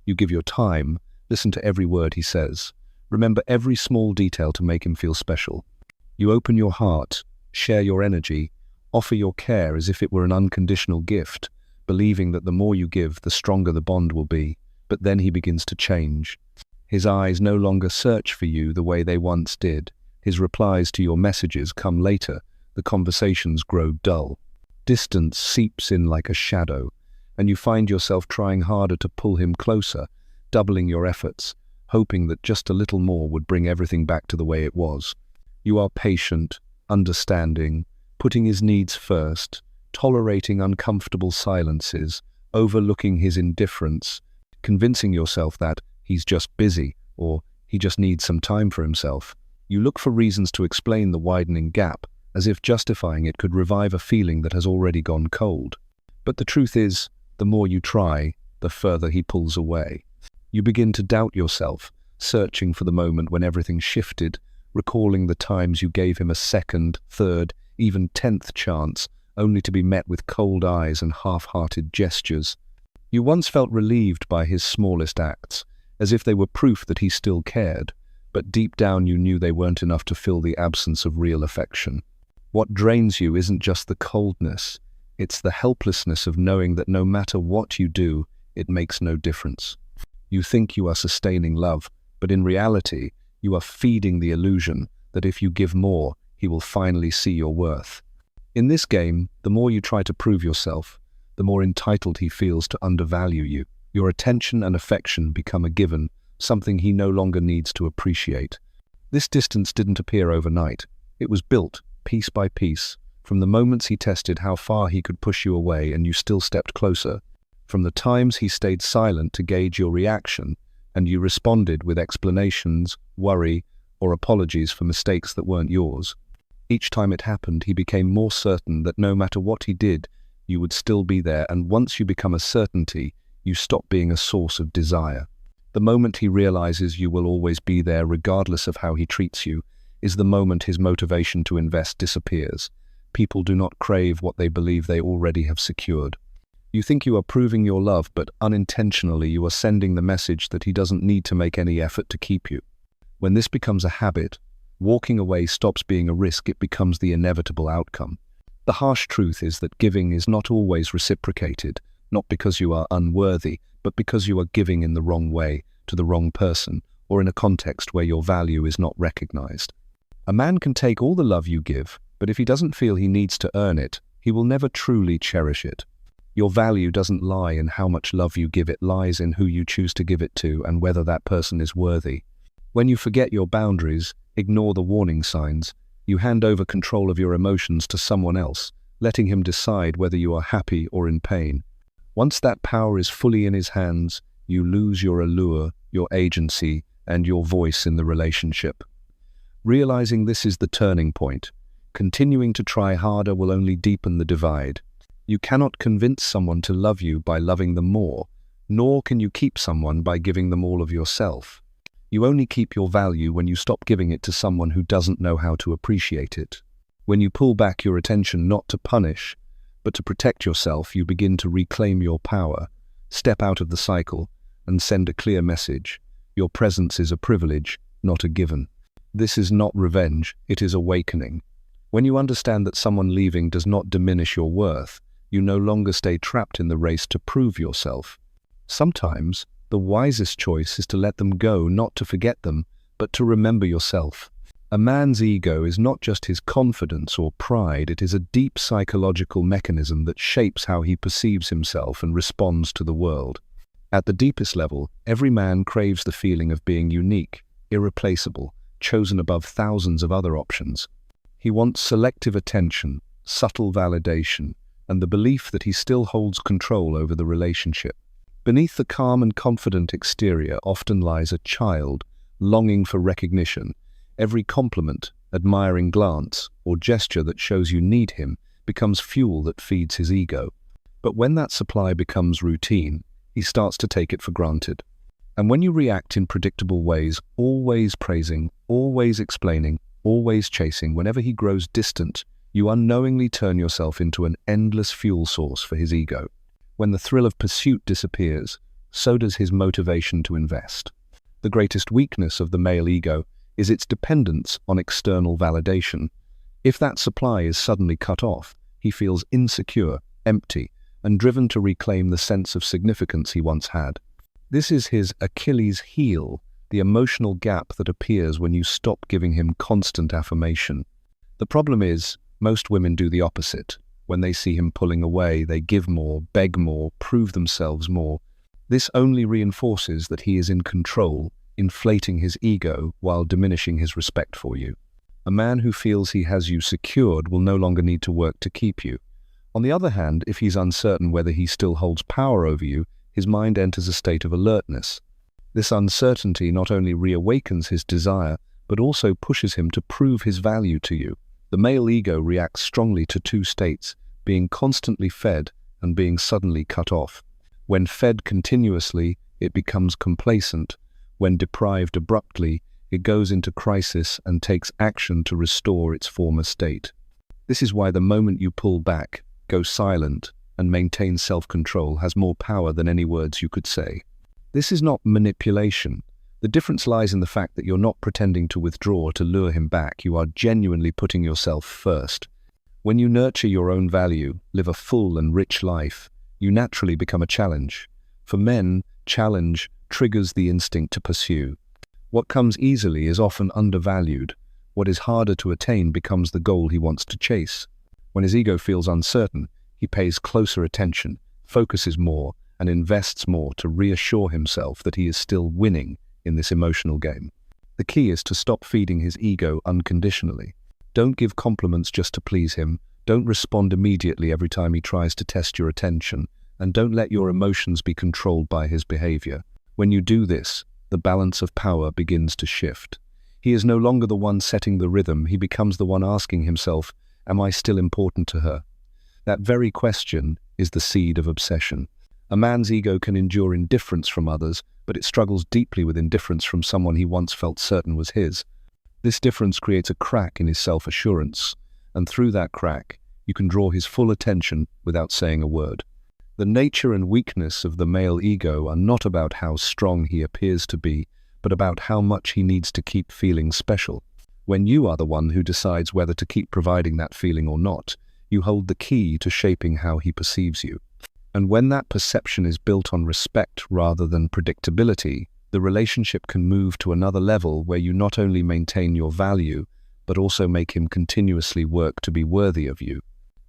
You give your time, listen to every word he says. Remember every small detail to make him feel special. You open your heart, share your energy, offer your care as if it were an unconditional gift, believing that the more you give, the stronger the bond will be. But then he begins to change. His eyes no longer search for you the way they once did. His replies to your messages come later. The conversations grow dull. Distance seeps in like a shadow, and you find yourself trying harder to pull him closer, doubling your efforts, hoping that just a little more would bring everything back to the way it was. You are patient, understanding, putting his needs first, tolerating uncomfortable silences, overlooking his indifference, convincing yourself that he's just busy or he just needs some time for himself. You look for reasons to explain the widening gap, as if justifying it could revive a feeling that has already gone cold. But the truth is, the more you try, the further he pulls away. You begin to doubt yourself, searching for the moment when everything shifted, recalling the times you gave him a second, third, even 10th chance, only to be met with cold eyes and half-hearted gestures. You once felt relieved by his smallest acts, as if they were proof that he still cared, but deep down you knew they weren't enough to fill the absence of real affection. What drains you isn't just the coldness, it's the helplessness of knowing that no matter what you do, it makes no difference. You think you are sustaining love, but in reality, you are feeding the illusion that if you give more, he will finally see your worth. In this game, the more you try to prove yourself, the more entitled he feels to undervalue you. Your attention and affection become a given, something he no longer needs to appreciate. This distance didn't appear overnight. It was built, piece by piece, from the moments he tested how far he could push you away and you still stepped closer, from the times he stayed silent to gauge your reaction and you responded with explanations, worry, or apologies for mistakes that weren't yours. Each time it happened, he became more certain that no matter what he did, you would still be there, and once you become a certainty, you stop being a source of desire. The moment he realizes you will always be there regardless of how he treats you, is the moment his motivation to invest disappears. People do not crave what they believe they already have secured. You think you are proving your love, but unintentionally you are sending the message that he doesn't need to make any effort to keep you. When this becomes a habit, walking away stops being a risk, it becomes the inevitable outcome. The harsh truth is that giving is not always reciprocated, not because you are unworthy, but because you are giving in the wrong way, to the wrong person, or in a context where your value is not recognized. A man can take all the love you give, but if he doesn't feel he needs to earn it, he will never truly cherish it. Your value doesn't lie in how much love you give, it lies in who you choose to give it to and whether that person is worthy. When you forget your boundaries, ignore the warning signs, you hand over control of your emotions to someone else, letting him decide whether you are happy or in pain. Once that power is fully in his hands, you lose your allure, your agency, and your voice in the relationship. Realizing this is the turning point. Continuing to try harder will only deepen the divide. You cannot convince someone to love you by loving them more, nor can you keep someone by giving them all of yourself. You only keep your value when you stop giving it to someone who doesn't know how to appreciate it. When you pull back your attention not to punish, but to protect yourself, you begin to reclaim your power, step out of the cycle, and send a clear message. Your presence is a privilege, not a given. This is not revenge, it is awakening. When you understand that someone leaving does not diminish your worth, you no longer stay trapped in the race to prove yourself. Sometimes, the wisest choice is to let them go, not to forget them, but to remember yourself. A man's ego is not just his confidence or pride, it is a deep psychological mechanism that shapes how he perceives himself and responds to the world. At the deepest level, every man craves the feeling of being unique, irreplaceable, chosen above thousands of other options. He wants selective attention, subtle validation, and the belief that he still holds control over the relationship. Beneath the calm and confident exterior often lies a child, longing for recognition. Every compliment, admiring glance, or gesture that shows you need him becomes fuel that feeds his ego. But when that supply becomes routine, he starts to take it for granted. And when you react in predictable ways, always praising, always explaining, always chasing, whenever he grows distant, you unknowingly turn yourself into an endless fuel source for his ego. When the thrill of pursuit disappears, so does his motivation to invest. The greatest weakness of the male ego is its dependence on external validation. If that supply is suddenly cut off, he feels insecure, empty, and driven to reclaim the sense of significance he once had. This is his Achilles heel, the emotional gap that appears when you stop giving him constant affirmation. The problem is, most women do the opposite. When they see him pulling away, they give more, beg more, prove themselves more. This only reinforces that he is in control, inflating his ego while diminishing his respect for you. A man who feels he has you secured will no longer need to work to keep you. On the other hand, if he's uncertain whether he still holds power over you, his mind enters a state of alertness. This uncertainty not only reawakens his desire, but also pushes him to prove his value to you. The male ego reacts strongly to two states, being constantly fed and being suddenly cut off. When fed continuously, it becomes complacent. When deprived abruptly, it goes into crisis and takes action to restore its former state. This is why the moment you pull back, go silent, and maintain self-control has more power than any words you could say. This is not manipulation. The difference lies in the fact that you're not pretending to withdraw to lure him back. You are genuinely putting yourself first. When you nurture your own value, live a full and rich life, you naturally become a challenge. For men, challenge triggers the instinct to pursue. What comes easily is often undervalued. What is harder to attain becomes the goal he wants to chase. When his ego feels uncertain, he pays closer attention, focuses more, and invests more to reassure himself that he is still winning in this emotional game. The key is to stop feeding his ego unconditionally. Don't give compliments just to please him. Don't respond immediately every time he tries to test your attention, and don't let your emotions be controlled by his behavior. When you do this, the balance of power begins to shift. He is no longer the one setting the rhythm. He becomes the one asking himself, am I still important to her? That very question is the seed of obsession. A man's ego can endure indifference from others, but it struggles deeply with indifference from someone he once felt certain was his. This difference creates a crack in his self-assurance, and through that crack, you can draw his full attention without saying a word. The nature and weakness of the male ego are not about how strong he appears to be, but about how much he needs to keep feeling special. When you are the one who decides whether to keep providing that feeling or not, you hold the key to shaping how he perceives you. And when that perception is built on respect rather than predictability, the relationship can move to another level where you not only maintain your value, but also make him continuously work to be worthy of you.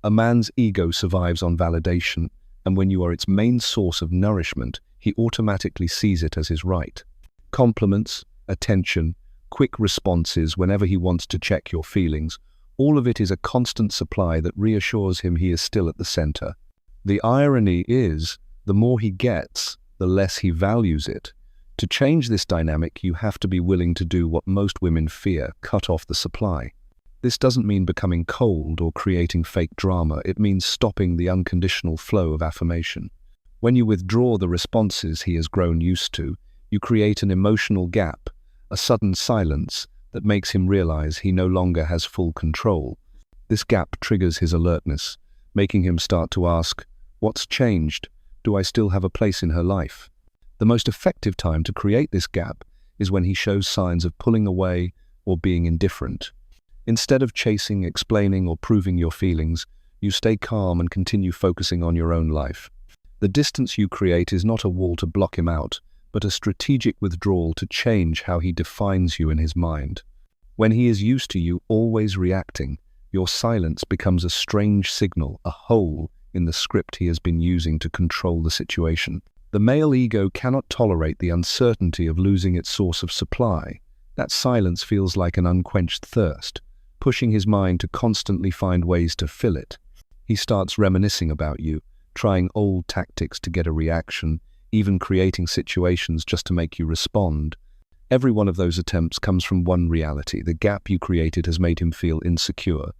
A man's ego survives on validation, and when you are its main source of nourishment, he automatically sees it as his right. Compliments, attention, quick responses whenever he wants to check your feelings, all of it is a constant supply that reassures him he is still at the center. The irony is, the more he gets, the less he values it. To change this dynamic, you have to be willing to do what most women fear, cut off the supply. This doesn't mean becoming cold or creating fake drama. It means stopping the unconditional flow of affirmation. When you withdraw the responses he has grown used to, you create an emotional gap, a sudden silence that makes him realize he no longer has full control. This gap triggers his alertness, making him start to ask, what's changed? Do I still have a place in her life? The most effective time to create this gap is when he shows signs of pulling away or being indifferent. Instead of chasing, explaining, or proving your feelings, you stay calm and continue focusing on your own life. The distance you create is not a wall to block him out, but a strategic withdrawal to change how he defines you in his mind. When he is used to you always reacting, your silence becomes a strange signal, a hole in the script he has been using to control the situation. The male ego cannot tolerate the uncertainty of losing its source of supply. That silence feels like an unquenched thirst, pushing his mind to constantly find ways to fill it. He starts reminiscing about you, trying old tactics to get a reaction, even creating situations just to make you respond. Every one of those attempts comes from one reality: the gap you created has made him feel insecure,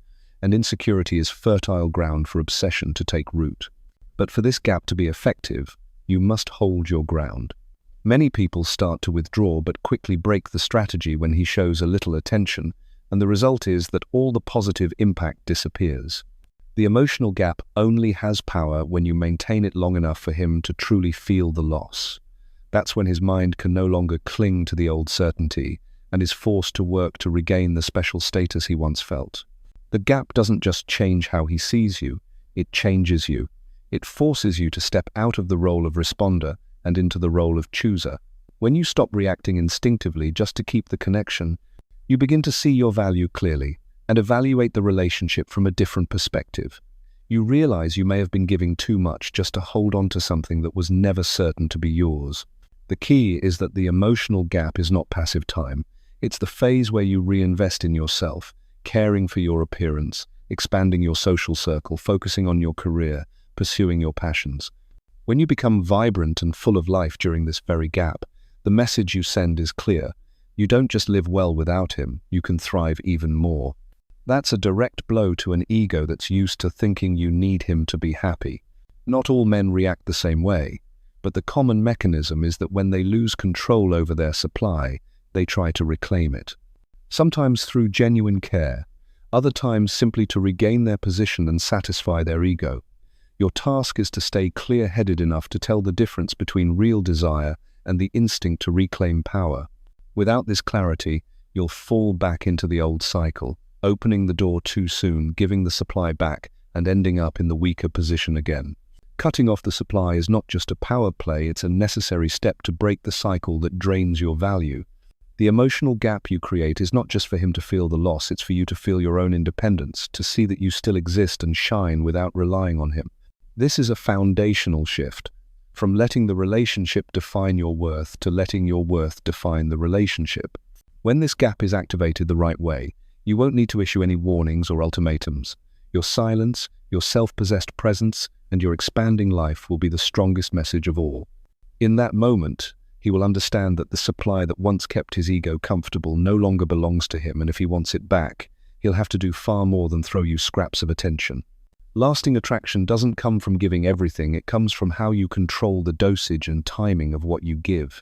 and insecurity is fertile ground for obsession to take root. But for this gap to be effective, you must hold your ground. Many people start to withdraw but quickly break the strategy when he shows a little attention, and the result is that all the positive impact disappears. The emotional gap only has power when you maintain it long enough for him to truly feel the loss. That's when his mind can no longer cling to the old certainty and is forced to work to regain the special status he once felt. The gap doesn't just change how he sees you, it changes you. It forces you to step out of the role of responder and into the role of chooser. When you stop reacting instinctively just to keep the connection, you begin to see your value clearly and evaluate the relationship from a different perspective. You realize you may have been giving too much just to hold on to something that was never certain to be yours. The key is that the emotional gap is not passive time. It's the phase where you reinvest in yourself, caring for your appearance, expanding your social circle, focusing on your career, pursuing your passions. When you become vibrant and full of life during this very gap, the message you send is clear. You don't just live well without him, you can thrive even more. That's a direct blow to an ego that's used to thinking you need him to be happy. Not all men react the same way, but the common mechanism is that when they lose control over their supply, they try to reclaim it. Sometimes through genuine care, other times simply to regain their position and satisfy their ego. Your task is to stay clear-headed enough to tell the difference between real desire and the instinct to reclaim power. Without this clarity, you'll fall back into the old cycle, opening the door too soon, giving the supply back, and ending up in the weaker position again. Cutting off the supply is not just a power play, it's a necessary step to break the cycle that drains your value. The emotional gap you create is not just for him to feel the loss, it's for you to feel your own independence, to see that you still exist and shine without relying on him. This is a foundational shift, from letting the relationship define your worth to letting your worth define the relationship. When this gap is activated the right way, you won't need to issue any warnings or ultimatums. Your silence, your self-possessed presence, and your expanding life will be the strongest message of all. In that moment, he will understand that the supply that once kept his ego comfortable no longer belongs to him, and if he wants it back, he'll have to do far more than throw you scraps of attention. Lasting attraction doesn't come from giving everything, it comes from how you control the dosage and timing of what you give.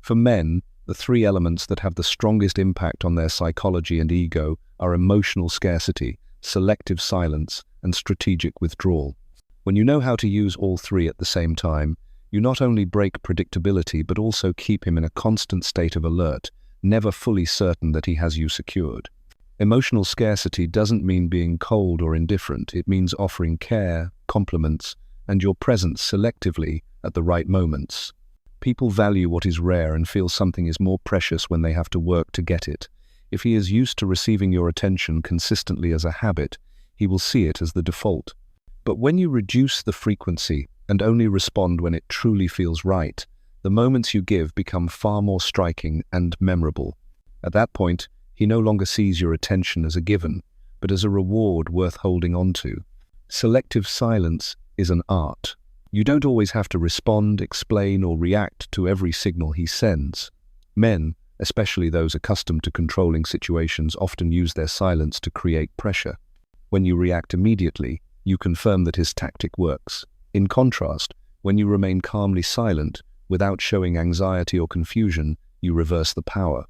For men, the three elements that have the strongest impact on their psychology and ego are emotional scarcity, selective silence, and strategic withdrawal. When you know how to use all three at the same time, you not only break predictability but also keep him in a constant state of alert, never fully certain that he has you secured. Emotional scarcity doesn't mean being cold or indifferent, it means offering care, compliments, and your presence selectively at the right moments. People value what is rare and feel something is more precious when they have to work to get it. If he is used to receiving your attention consistently as a habit, he will see it as the default. But when you reduce the frequency and only respond when it truly feels right, the moments you give become far more striking and memorable. At that point, he no longer sees your attention as a given, but as a reward worth holding on to. Selective silence is an art. You don't always have to respond, explain, or react to every signal he sends. Men, especially those accustomed to controlling situations, often use their silence to create pressure. When you react immediately, you confirm that his tactic works. In contrast, when you remain calmly silent, without showing anxiety or confusion, you reverse the power.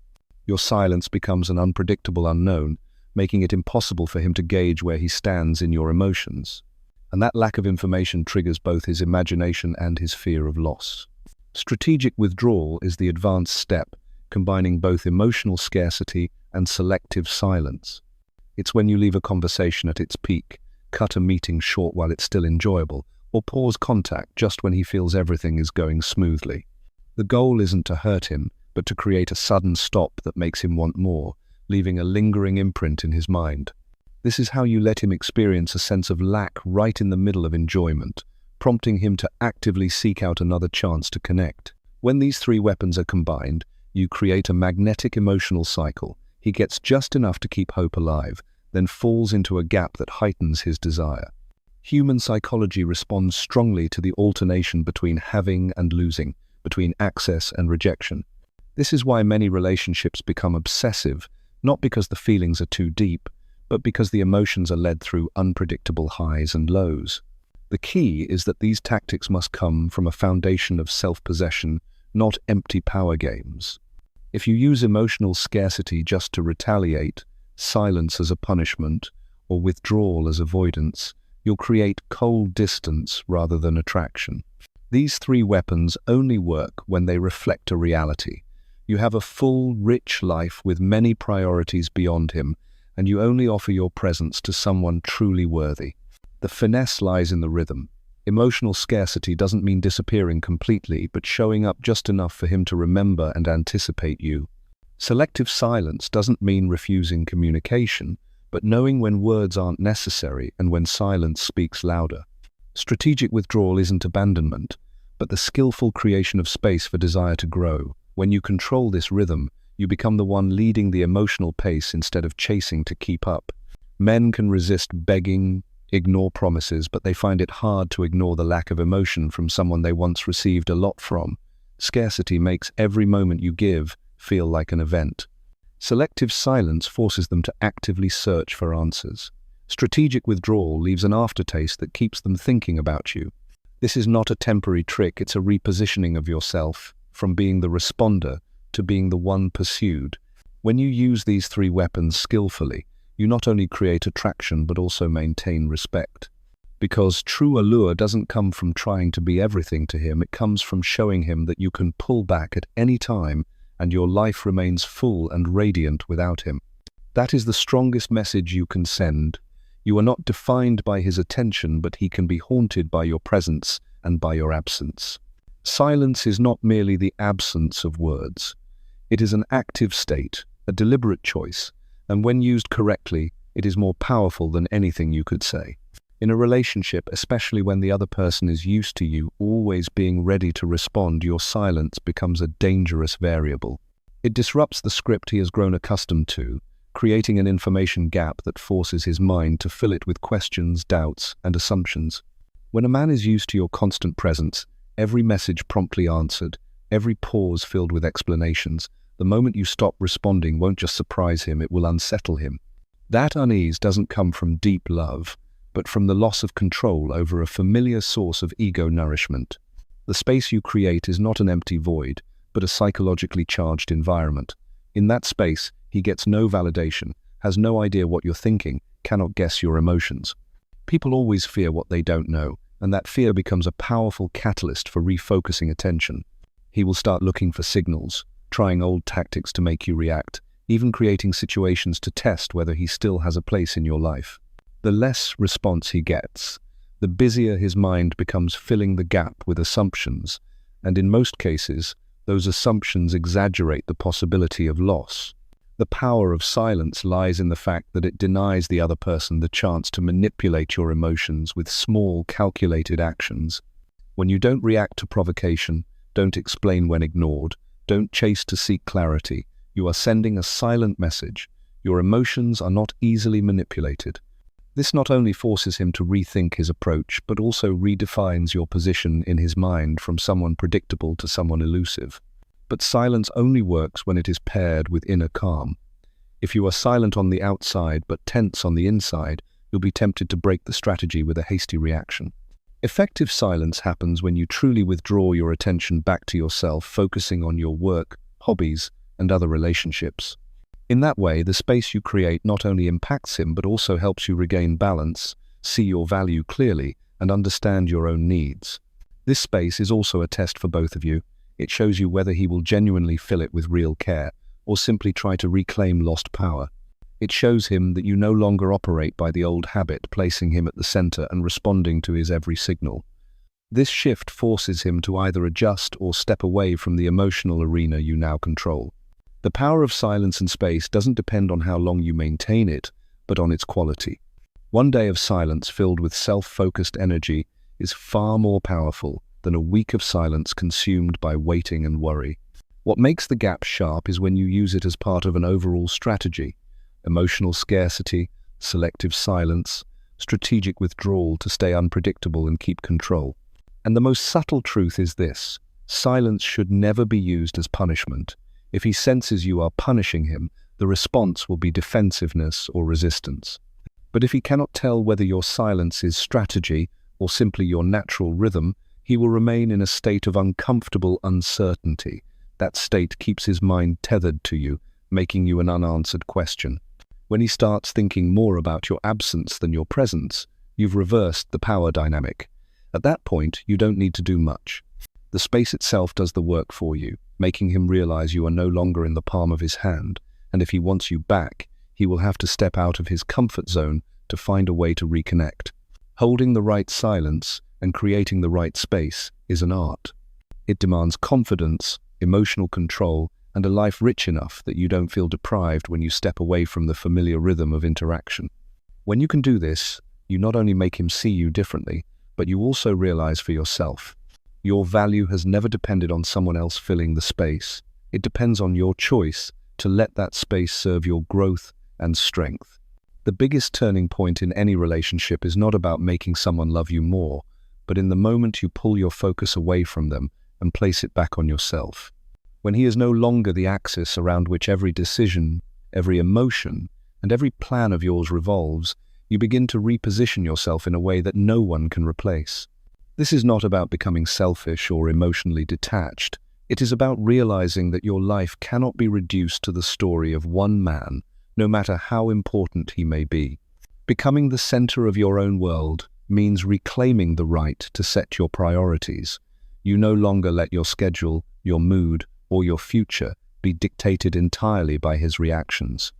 Your silence becomes an unpredictable unknown, making it impossible for him to gauge where he stands in your emotions. And that lack of information triggers both his imagination and his fear of loss. Strategic withdrawal is the advanced step, combining both emotional scarcity and selective silence. It's when you leave a conversation at its peak, cut a meeting short while it's still enjoyable, or pause contact just when he feels everything is going smoothly. The goal isn't to hurt him, but to create a sudden stop that makes him want more, leaving a lingering imprint in his mind. This is how you let him experience a sense of lack right in the middle of enjoyment, prompting him to actively seek out another chance to connect. When these three weapons are combined, you create a magnetic emotional cycle. He gets just enough to keep hope alive, then falls into a gap that heightens his desire. Human psychology responds strongly to the alternation between having and losing, between access and rejection. This is why many relationships become obsessive, not because the feelings are too deep, but because the emotions are led through unpredictable highs and lows. The key is that these tactics must come from a foundation of self-possession, not empty power games. If you use emotional scarcity just to retaliate, silence as a punishment, or withdrawal as avoidance, you'll create cold distance rather than attraction. These three weapons only work when they reflect a reality. You have a full, rich life with many priorities beyond him, and you only offer your presence to someone truly worthy. The finesse lies in the rhythm. Emotional scarcity doesn't mean disappearing completely, but showing up just enough for him to remember and anticipate you. Selective silence doesn't mean refusing communication, but knowing when words aren't necessary and when silence speaks louder. Strategic withdrawal isn't abandonment, but the skillful creation of space for desire to grow. When you control this rhythm, you become the one leading the emotional pace instead of chasing to keep up. Men can resist begging, ignore promises, but they find it hard to ignore the lack of emotion from someone they once received a lot from. Scarcity makes every moment you give feel like an event. Selective silence forces them to actively search for answers. Strategic withdrawal leaves an aftertaste that keeps them thinking about you. This is not a temporary trick, it's a repositioning of yourself from being the responder to being the one pursued. When you use these three weapons skillfully, you not only create attraction but also maintain respect. Because true allure doesn't come from trying to be everything to him, it comes from showing him that you can pull back at any time and your life remains full and radiant without him. That is the strongest message you can send. You are not defined by his attention, but he can be haunted by your presence and by your absence. Silence is not merely the absence of words. It is an active state, a deliberate choice, and when used correctly, it is more powerful than anything you could say. In a relationship, especially when the other person is used to you always being ready to respond, your silence becomes a dangerous variable. It disrupts the script he has grown accustomed to, creating an information gap that forces his mind to fill it with questions, doubts, and assumptions. When a man is used to your constant presence, every message promptly answered, every pause filled with explanations, the moment you stop responding won't just surprise him, it will unsettle him. That unease doesn't come from deep love, but from the loss of control over a familiar source of ego nourishment. The space you create is not an empty void, but a psychologically charged environment. In that space, he gets no validation, has no idea what you're thinking, cannot guess your emotions. People always fear what they don't know, and that fear becomes a powerful catalyst for refocusing attention. He will start looking for signals, trying old tactics to make you react, even creating situations to test whether he still has a place in your life. The less response he gets, the busier his mind becomes filling the gap with assumptions, and in most cases, those assumptions exaggerate the possibility of loss. The power of silence lies in the fact that it denies the other person the chance to manipulate your emotions with small, calculated actions. When you don't react to provocation, don't explain when ignored, don't chase to seek clarity, you are sending a silent message. Your emotions are not easily manipulated. This not only forces him to rethink his approach, but also redefines your position in his mind from someone predictable to someone elusive. But silence only works when it is paired with inner calm. If you are silent on the outside but tense on the inside, you'll be tempted to break the strategy with a hasty reaction. Effective silence happens when you truly withdraw your attention back to yourself, focusing on your work, hobbies, and other relationships. In that way, the space you create not only impacts him but also helps you regain balance, see your value clearly, and understand your own needs. This space is also a test for both of you. It shows you whether he will genuinely fill it with real care or simply try to reclaim lost power. It shows him that you no longer operate by the old habit, placing him at the center and responding to his every signal. This shift forces him to either adjust or step away from the emotional arena you now control. The power of silence and space doesn't depend on how long you maintain it, but on its quality. One day of silence filled with self-focused energy is far more powerful than a week of silence consumed by waiting and worry. What makes the gap sharp is when you use it as part of an overall strategy: emotional scarcity, selective silence, strategic withdrawal to stay unpredictable and keep control. And the most subtle truth is this: silence should never be used as punishment. If he senses you are punishing him, the response will be defensiveness or resistance. But if he cannot tell whether your silence is strategy or simply your natural rhythm, he will remain in a state of uncomfortable uncertainty. That state keeps his mind tethered to you, making you an unanswered question. When he starts thinking more about your absence than your presence, you've reversed the power dynamic. At that point, you don't need to do much. The space itself does the work for you, making him realize you are no longer in the palm of his hand, and if he wants you back, he will have to step out of his comfort zone to find a way to reconnect. Holding the right silence and creating the right space is an art. It demands confidence, emotional control, and a life rich enough that you don't feel deprived when you step away from the familiar rhythm of interaction. When you can do this, you not only make him see you differently, but you also realize for yourself. Your value has never depended on someone else filling the space. It depends on your choice to let that space serve your growth and strength. The biggest turning point in any relationship is not about making someone love you more, but in the moment you pull your focus away from them and place it back on yourself. When he is no longer the axis around which every decision, every emotion, and every plan of yours revolves, you begin to reposition yourself in a way that no one can replace. This is not about becoming selfish or emotionally detached. It is about realizing that your life cannot be reduced to the story of one man, no matter how important he may be. Becoming the center of your own world means reclaiming the right to set your priorities. You no longer let your schedule, your mood, or your future be dictated entirely by his reactions.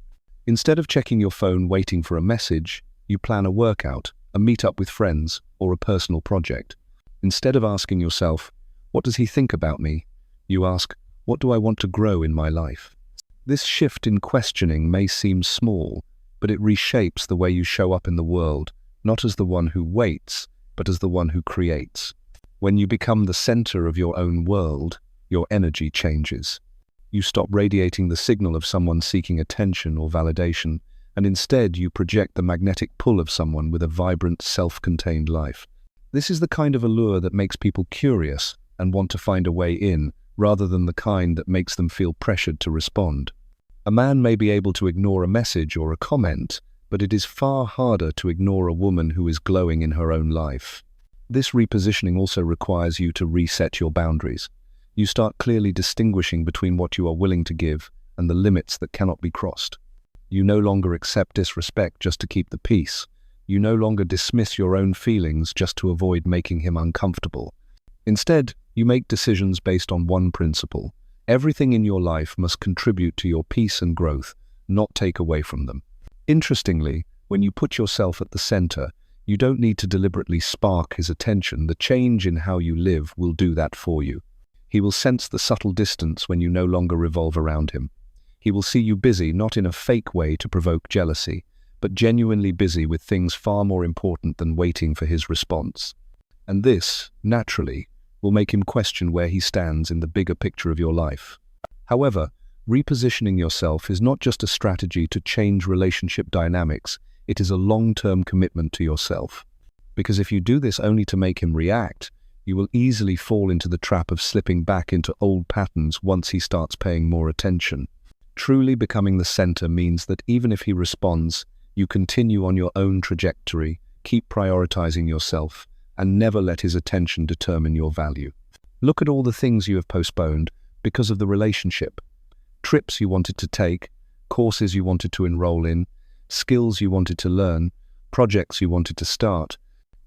Instead of checking your phone waiting for a message, you plan a workout, a meet-up with friends, or a personal project. Instead of asking yourself, "What does he think about me?" you ask, "What do I want to grow in my life?" This shift in questioning may seem small, but it reshapes the way you show up in the world, not as the one who waits, but as the one who creates. When you become the center of your own world, your energy changes. You stop radiating the signal of someone seeking attention or validation, and instead you project the magnetic pull of someone with a vibrant, self-contained life. This is the kind of allure that makes people curious and want to find a way in, rather than the kind that makes them feel pressured to respond. A man may be able to ignore a message or a comment, but it is far harder to ignore a woman who is glowing in her own life. This repositioning also requires you to reset your boundaries. You start clearly distinguishing between what you are willing to give and the limits that cannot be crossed. You no longer accept disrespect just to keep the peace. You no longer dismiss your own feelings just to avoid making him uncomfortable. Instead, you make decisions based on one principle. Everything in your life must contribute to your peace and growth, not take away from them. Interestingly, when you put yourself at the center, you don't need to deliberately spark his attention. The change in how you live will do that for you. He will sense the subtle distance when you no longer revolve around him. He will see you busy, not in a fake way to provoke jealousy, but genuinely busy with things far more important than waiting for his response. And this, naturally, will make him question where he stands in the bigger picture of your life. However, repositioning yourself is not just a strategy to change relationship dynamics, it is a long-term commitment to yourself. Because if you do this only to make him react, you will easily fall into the trap of slipping back into old patterns once he starts paying more attention. Truly becoming the center means that even if he responds, you continue on your own trajectory, keep prioritizing yourself, and never let his attention determine your value. Look at all the things you have postponed because of the relationship. Trips you wanted to take, courses you wanted to enroll in, skills you wanted to learn, projects you wanted to start,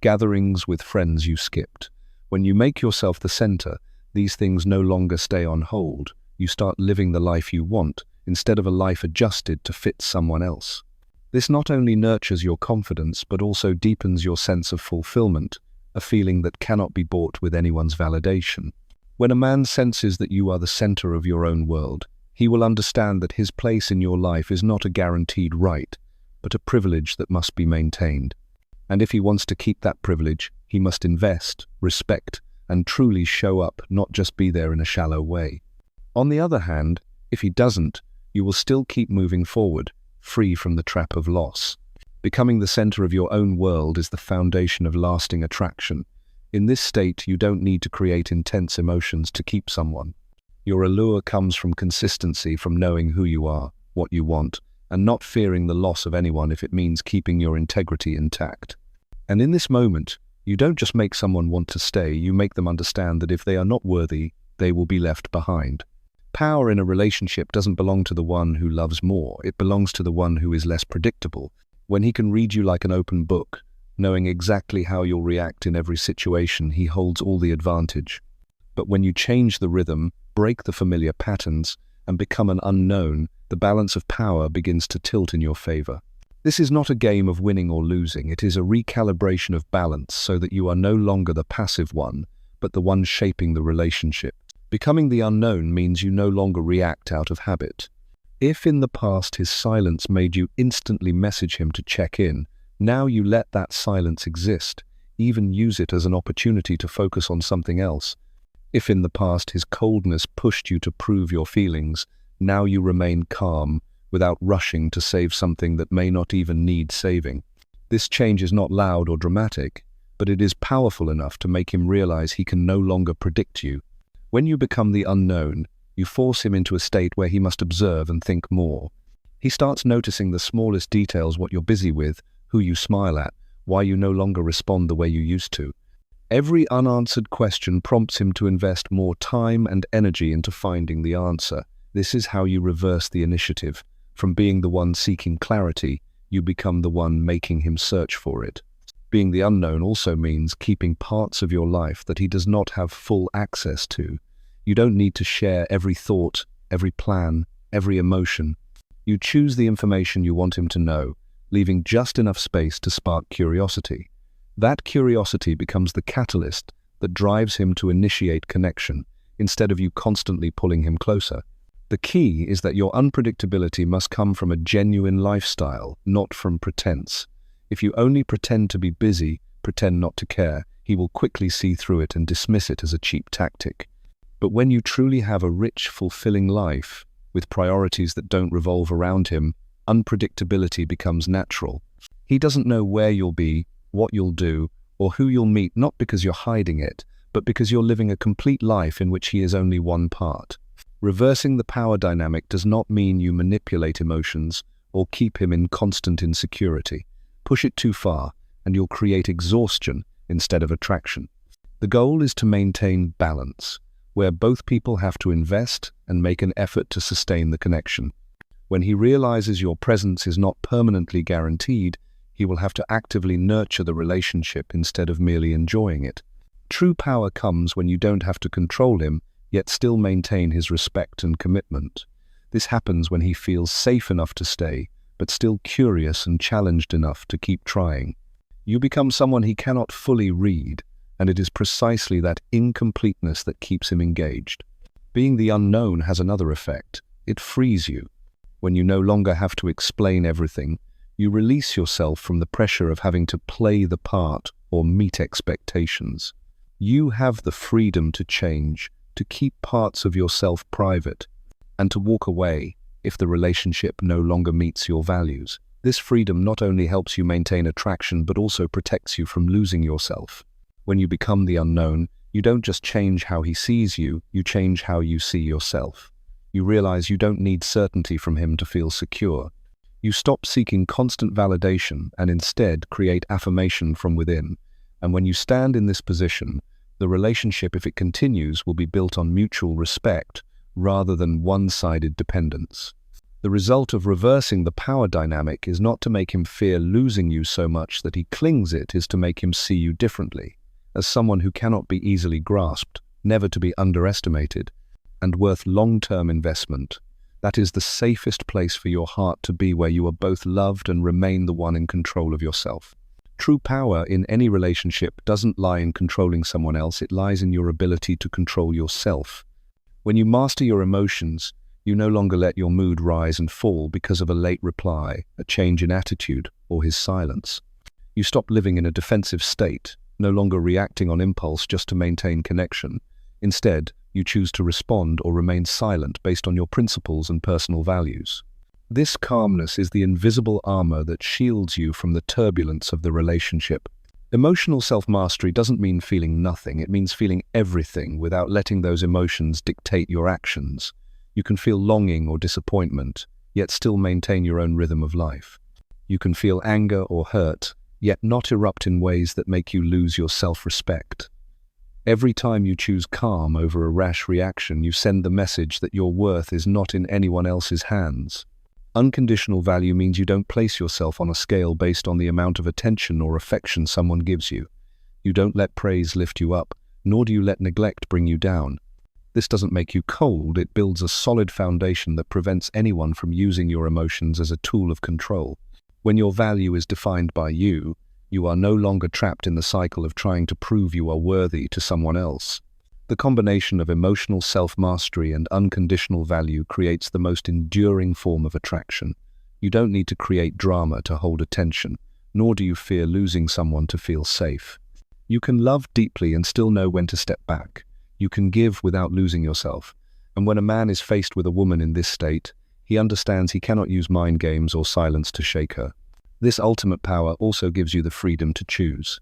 gatherings with friends you skipped. When you make yourself the center, these things no longer stay on hold. You start living the life you want, instead of a life adjusted to fit someone else. This not only nurtures your confidence, but also deepens your sense of fulfillment, a feeling that cannot be bought with anyone's validation. When a man senses that you are the center of your own world, he will understand that his place in your life is not a guaranteed right, but a privilege that must be maintained. And if he wants to keep that privilege, he must invest, respect, and truly show up, not just be there in a shallow way. On the other hand, if he doesn't, you will still keep moving forward, free from the trap of loss. Becoming the center of your own world is the foundation of lasting attraction. In this state, you don't need to create intense emotions to keep someone. Your allure comes from consistency, from knowing who you are, what you want, and not fearing the loss of anyone if it means keeping your integrity intact. And in this moment, you don't just make someone want to stay, you make them understand that if they are not worthy, they will be left behind. Power in a relationship doesn't belong to the one who loves more, it belongs to the one who is less predictable. When he can read you like an open book, knowing exactly how you'll react in every situation, he holds all the advantage. But when you change the rhythm, break the familiar patterns, and become an unknown, the balance of power begins to tilt in your favor. This is not a game of winning or losing, it is a recalibration of balance so that you are no longer the passive one, but the one shaping the relationship. Becoming the unknown means you no longer react out of habit. If in the past his silence made you instantly message him to check in, now you let that silence exist, even use it as an opportunity to focus on something else. If in the past his coldness pushed you to prove your feelings, now you remain calm, without rushing to save something that may not even need saving. This change is not loud or dramatic, but it is powerful enough to make him realize he can no longer predict you. When you become the unknown, you force him into a state where he must observe and think more. He starts noticing the smallest details, what you're busy with, who you smile at, why you no longer respond the way you used to. Every unanswered question prompts him to invest more time and energy into finding the answer. This is how you reverse the initiative. From being the one seeking clarity, you become the one making him search for it. Being the unknown also means keeping parts of your life that he does not have full access to. You don't need to share every thought, every plan, every emotion. You choose the information you want him to know, leaving just enough space to spark curiosity. That curiosity becomes the catalyst that drives him to initiate connection, instead of you constantly pulling him closer. The key is that your unpredictability must come from a genuine lifestyle, not from pretense. If you only pretend to be busy, pretend not to care, he will quickly see through it and dismiss it as a cheap tactic. But when you truly have a rich, fulfilling life, with priorities that don't revolve around him, unpredictability becomes natural. He doesn't know where you'll be, what you'll do, or who you'll meet, not because you're hiding it, but because you're living a complete life in which he is only one part. Reversing the power dynamic does not mean you manipulate emotions or keep him in constant insecurity. Push it too far, and you'll create exhaustion instead of attraction. The goal is to maintain balance, where both people have to invest and make an effort to sustain the connection. When he realizes your presence is not permanently guaranteed, he will have to actively nurture the relationship instead of merely enjoying it. True power comes when you don't have to control him, yet still maintain his respect and commitment. This happens when he feels safe enough to stay, but still curious and challenged enough to keep trying. You become someone he cannot fully read, and it is precisely that incompleteness that keeps him engaged. Being the unknown has another effect. It frees you. When you no longer have to explain everything, you release yourself from the pressure of having to play the part or meet expectations. You have the freedom to change, to keep parts of yourself private, and to walk away if the relationship no longer meets your values. This freedom not only helps you maintain attraction, but also protects you from losing yourself. When you become the unknown, you don't just change how he sees you, you change how you see yourself. You realize you don't need certainty from him to feel secure. You stop seeking constant validation and instead create affirmation from within. And when you stand in this position, the relationship, if it continues, will be built on mutual respect rather than one-sided dependence. The result of reversing the power dynamic is not to make him fear losing you so much that he clings, it is to make him see you differently, as someone who cannot be easily grasped, never to be underestimated, and worth long-term investment. That is the safest place for your heart to be, where you are both loved and remain the one in control of yourself. True power in any relationship doesn't lie in controlling someone else, it lies in your ability to control yourself. When you master your emotions, you no longer let your mood rise and fall because of a late reply, a change in attitude, or his silence. You stop living in a defensive state, no longer reacting on impulse just to maintain connection. Instead, you choose to respond or remain silent based on your principles and personal values. This calmness is the invisible armor that shields you from the turbulence of the relationship. Emotional self-mastery doesn't mean feeling nothing, it means feeling everything without letting those emotions dictate your actions. You can feel longing or disappointment, yet still maintain your own rhythm of life. You can feel anger or hurt, yet not erupt in ways that make you lose your self-respect. Every time you choose calm over a rash reaction, you send the message that your worth is not in anyone else's hands. Unconditional value means you don't place yourself on a scale based on the amount of attention or affection someone gives you. You don't let praise lift you up, nor do you let neglect bring you down. This doesn't make you cold, it builds a solid foundation that prevents anyone from using your emotions as a tool of control. When your value is defined by you, you are no longer trapped in the cycle of trying to prove you are worthy to someone else. The combination of emotional self-mastery and unconditional value creates the most enduring form of attraction. You don't need to create drama to hold attention, nor do you fear losing someone to feel safe. You can love deeply and still know when to step back. You can give without losing yourself. And when a man is faced with a woman in this state, he understands he cannot use mind games or silence to shake her. This ultimate power also gives you the freedom to choose.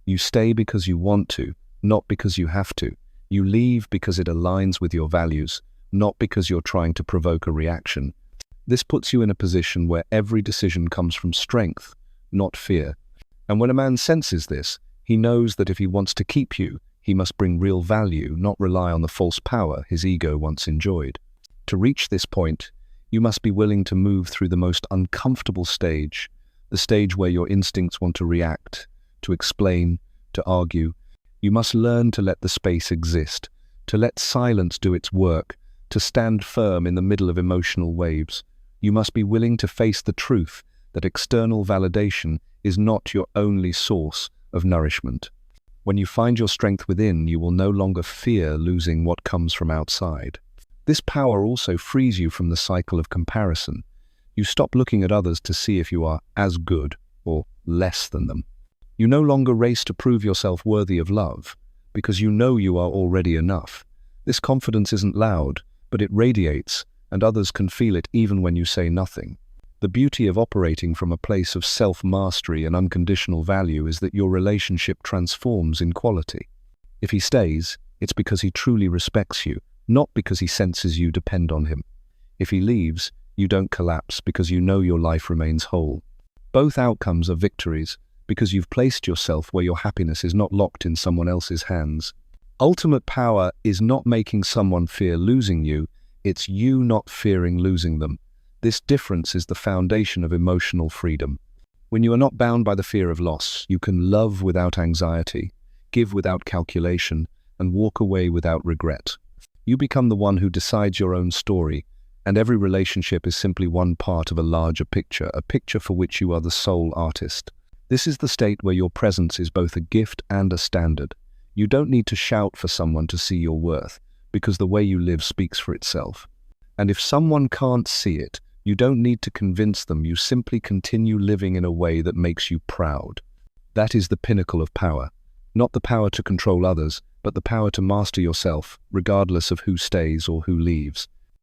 You stay because you want to, not because you have to. You leave because it aligns with your values, not because you're trying to provoke a reaction. This puts you in a position where every decision comes from strength, not fear. And when a man senses this, he knows that if he wants to keep you, he must bring real value, not rely on the false power his ego once enjoyed. To reach this point, you must be willing to move through the most uncomfortable stage, the stage where your instincts want to react, to explain, to argue. You must learn to let the space exist, to let silence do its work, to stand firm in the middle of emotional waves. You must be willing to face the truth that external validation is not your only source of nourishment. When you find your strength within, you will no longer fear losing what comes from outside. This power also frees you from the cycle of comparison. You stop looking at others to see if you are as good or less than them. You no longer race to prove yourself worthy of love, because you know you are already enough. This confidence isn't loud, but it radiates, and others can feel it even when you say nothing. The beauty of operating from a place of self-mastery and unconditional value is that your relationship transforms in quality. If he stays, it's because he truly respects you, not because he senses you depend on him. If he leaves, you don't collapse because you know your life remains whole. Both outcomes are victories, because you've placed yourself where your happiness is not locked in someone else's hands. Ultimate power is not making someone fear losing you, it's you not fearing losing them. This difference is the foundation of emotional freedom. When you are not bound by the fear of loss, you can love without anxiety, give without calculation, and walk away without regret. You become the one who decides your own story, and every relationship is simply one part of a larger picture, a picture for which you are the sole artist. This is the state where your presence is both a gift and a standard. You don't need to shout for someone to see your worth, because the way you live speaks for itself. And if someone can't see it, you don't need to convince them, you simply continue living in a way that makes you proud. That is the pinnacle of power. Not the power to control others, but the power to master yourself, regardless of who stays or who leaves.